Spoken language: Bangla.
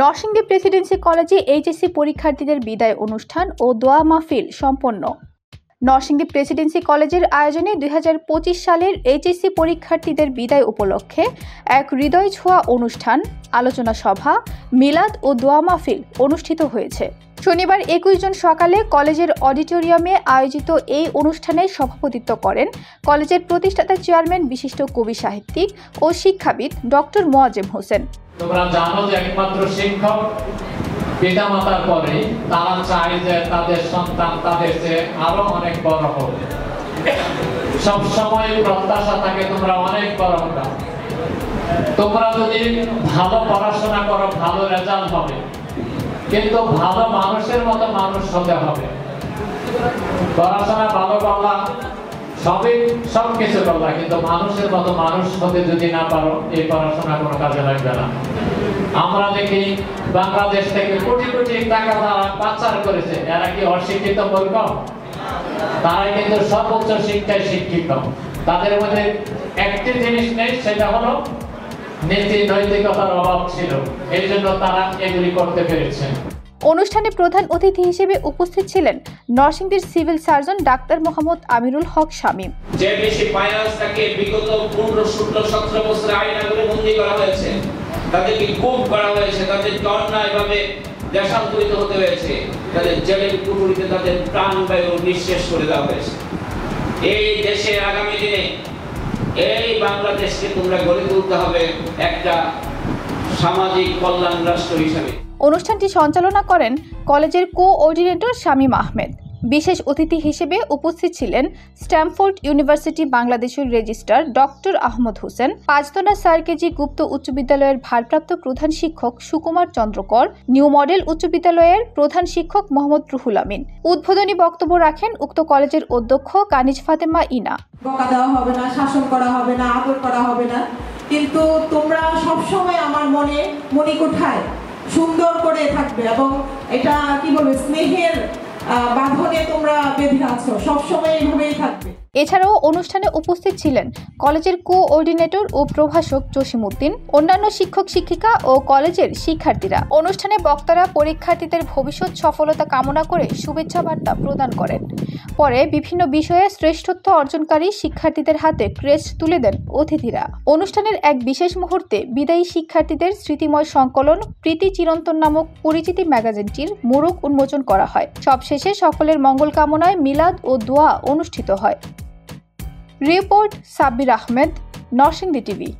নরসিংদী প্রেসিডেন্সি কলেজে এইচএসসি পরীক্ষার্থীদের বিদায় অনুষ্ঠান ও দোয়া মাহফিল সম্পন্ন। নরসিংদী প্রেসিডেন্সি কলেজের আয়োজনে 2025 সালের এইচএসসি পরীক্ষার্থীদের বিদায় উপলক্ষে এক হৃদয় ছোঁয়া অনুষ্ঠান, আলোচনা সভা, মিলাদ ও দোয়া মাহফিল অনুষ্ঠিত হয়েছে। শনিবার 21 জুন সকালে কলেজের অডিটোরিয়ামে আয়োজিত এই অনুষ্ঠানে সভাপতিত্ব করেন কলেজের প্রতিষ্ঠাতা চেয়ারম্যান, বিশিষ্ট কবি সাহিত্যিক ও শিক্ষাবিদ ডক্টর মোয়াজ্জেম হোসেন। তোমরা জানো যে একমাত্র শিক্ষক পিতামাতার পরে তারা চায় যে তাদের সন্তান তাদের চেয়ে আরো অনেক বড় হবে। সব সময় প্রত্যাশা থাকে তোমরা অনেক বড় হবে। তোমরা যদি ভালো পড়াশোনা করো ভালো রেজাল্ট হবে, কিন্তু ভালো মানুষের মতো মানুষ হতে হবে। পড়াশোনা ভালো করলাম, সবকিছু করলাম, কিন্তু মানুষের মতো মানুষ হতে যদি না পারো, এই পড়াশোনা কোনো কাজে লাগবে না। আমরা দেখি বাংলাদেশ থেকে কোটি কোটি টাকা তারা পাচার করেছে, এরা কি অশিক্ষিত মূর্খ? তারা কিন্তু সর্বোচ্চ শিক্ষায় শিক্ষিত। তাদের মধ্যে একটি জিনিস নেই, সেটা হলো নীতি নৈতিকতার অভাব ছিল, এই জন্য তারা এগুলি করতে পেরেছে। অনুষ্ঠানে প্রধান অতিথি হিসেবে উপস্থিত ছিলেন নরসিংদীর সিভিল সার্জন ডাক্তার মোহাম্মদ আমিরুল হক শামীম। যে বেশি ফাইন্যান্সটাকে বিগত 15-16-17 বছর আইন করে বন্দী করা হয়েছে, তাদেরকে খুব করা হয়েছে, তাদেরকে অন্যায়ভাবে দেশান্তরিত হতে হয়েছে, তাদের জেলের কুঠুরিতে তাদের প্রাণবায়ু নিঃশেষ করে দেওয়া হয়েছে। এই দেশের আগামী দিনে এই বাংলাদেশকে তোমরা গড়ে তুলতে হবে একটা সামাজিক কল্যাণ রাষ্ট্র হিসেবে। অনুষ্ঠানটি সঞ্চালনা করেন কলেজের কোঅর্ডিনেটর শামীম আহমেদ। বিশেষ অতিথি হিসেবে উপস্থিত ছিলেন স্ট্যামফোর্ড ইউনিভার্সিটি বাংলাদেশের registrar doctor Ahmad Hossain, Panchdona sir KG Gupta উচ্চ বিদ্যালয়ের ভারপ্রাপ্ত প্রধান শিক্ষক সুকুমার চন্দ্রকর, নিউ মডেল উচ্চ বিদ্যালয়ের প্রধান শিক্ষক মোহাম্মদ রুহুল আমিন। উদ্বোধনী বক্তব্য রাখেন উক্ত কলেজের অধ্যক্ষ কানিজ ফাতেমা ইনা। বকা দেওয়া হবে না, শাসন করা হবে না, আদর করা হবে না, কিন্তু তোমরা সবসময় আমার মণিকোঠায় সুন্দর করে থাকবে এবং এটা কি বলবে, স্নেহের বাঁধনে তোমরা বেঁধে আছো, সবসময় এইভাবেই থাকবে। এছাড়াও অনুষ্ঠানে উপস্থিত ছিলেন কলেজের কোঅর্ডিনেটর ও প্রভাষক জসিমউদ্দিন, অন্যান্য শিক্ষক শিক্ষিকা ও কলেজের শিক্ষার্থীরা। অনুষ্ঠানে বক্তারা পরীক্ষার্থীদের ভবিষ্যৎ সফলতা কামনা করে শুভেচ্ছা বার্তা প্রদান করেন। পরে বিভিন্ন বিষয়ে শ্রেষ্ঠত্ব অর্জনকারী শিক্ষার্থীদের হাতে ক্রেস্ট তুলে দেন অতিথিরা। অনুষ্ঠানের এক বিশেষ মুহূর্তে বিদায়ী শিক্ষার্থীদের স্মৃতিময় সংকলন প্রীতি চিরন্তন নামক পরিচিতি ম্যাগাজিনটির মোড়ক উন্মোচন করা হয়। সবশেষে সকলের মঙ্গল কামনায় মিলাদ ও দোয়া অনুষ্ঠিত হয়। Report Sabbir Ahmed, Narsingdi TV.